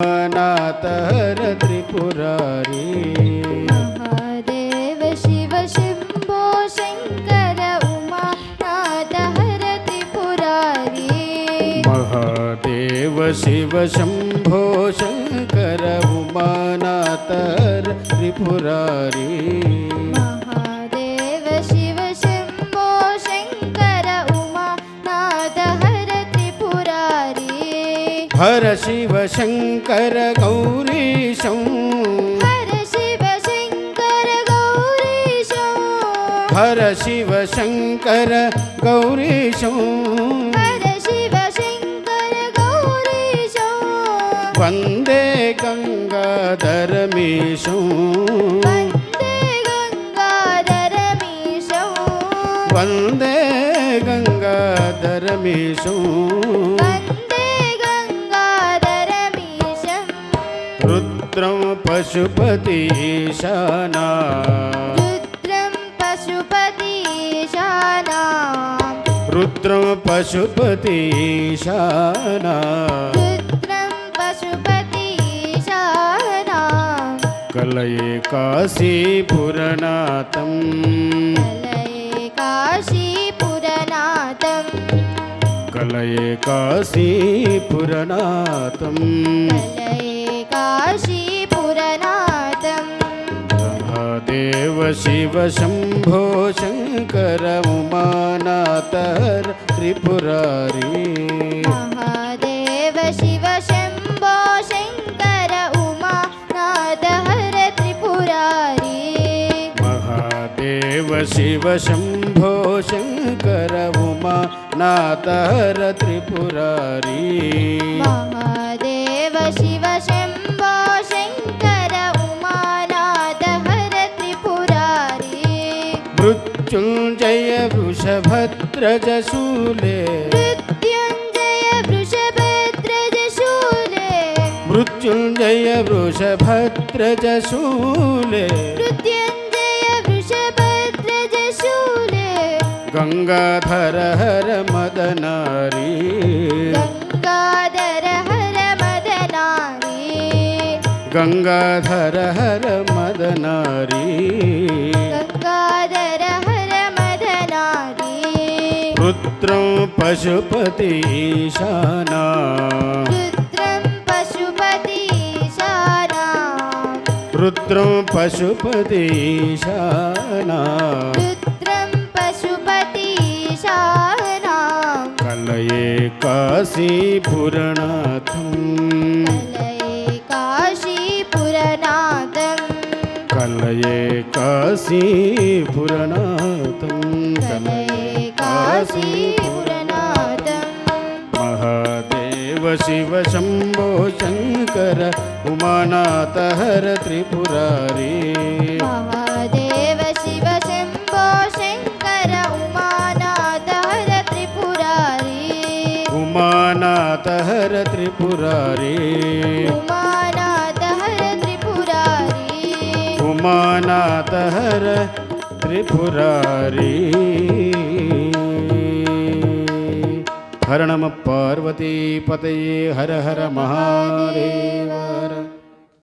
नाथ हर त्रिपुरारी महादेव शिव शंभो शंकर उमानाथ हर त्रिपुरारी महादेव शिव शंभो शंकर उमानाथ हर त्रिपुरारी महादेव शिव शंभो शंकर उमानाथ हर त्रिपुरारी हर शिव शंकर गौरीशं हर शिव शंकर गौरीशं हर शिव शंकर गौरीशं हर शिव शंकर गौरीशं वंदे गंगाधरमीशं वन्दे गङ्गाधरमीशं वंदे गंगाधरमीशं वन्दे गङ्गाधरमीशं रुद्रं पशुपतीशाना रुद्रं पशुपतीशानां रुद्रं पशुपतीशाना रुद्रं पशुपतीशानां कलये काशीपुरनाथं कलये काशीपुरनाथं कलये काशीपुरनाथं कलये काशीपुरनाथं महादेव शिव शंभो शंकर उमानाथ हर त्रिपुरारी महादेव शिव शंभो शंकर उमानाथ हर त्रिपुरारी महादेव शिव शंभो शंकर उमानाथ हर त्रिपुरारी महादेव शिव शंभो शंकर उमानाथ हर त्रिपुरारी मृत्युंजय वृषभद्रज शूले मृत्युंजय वृषभद्रज शूले मृत्युंजय वृषभद्रज शूले मृत्युंजय वृषभद्रज शूले गंगाधर हर मदनारी गंगाधर हर मदनारी गंगाधर हर मदनारी गंगाधर हर मदनारी रुद्रं पशुपतीशाना रुद्रं पशुपतीशानां रुद्रं पशुपतीशाना रुद्रं पशुपतीशानां कलये काशीपुरनाथं कलये काशीपुरनाथं कलये काशीपुरनाथं कलये काशीपुरनाथं महादेव शिव शंभो शंकर उमानाथ हर त्रिपुरारी महादेव शिव शंभो शंकर उमानाथ हर त्रिपुरारी उमानाथ हर त्रिपुरारी उमानाथ हर त्रिपुरारी उमानाथ हर त्रिपुरारी हर नमः पार्वती पतये हर हर महादेव।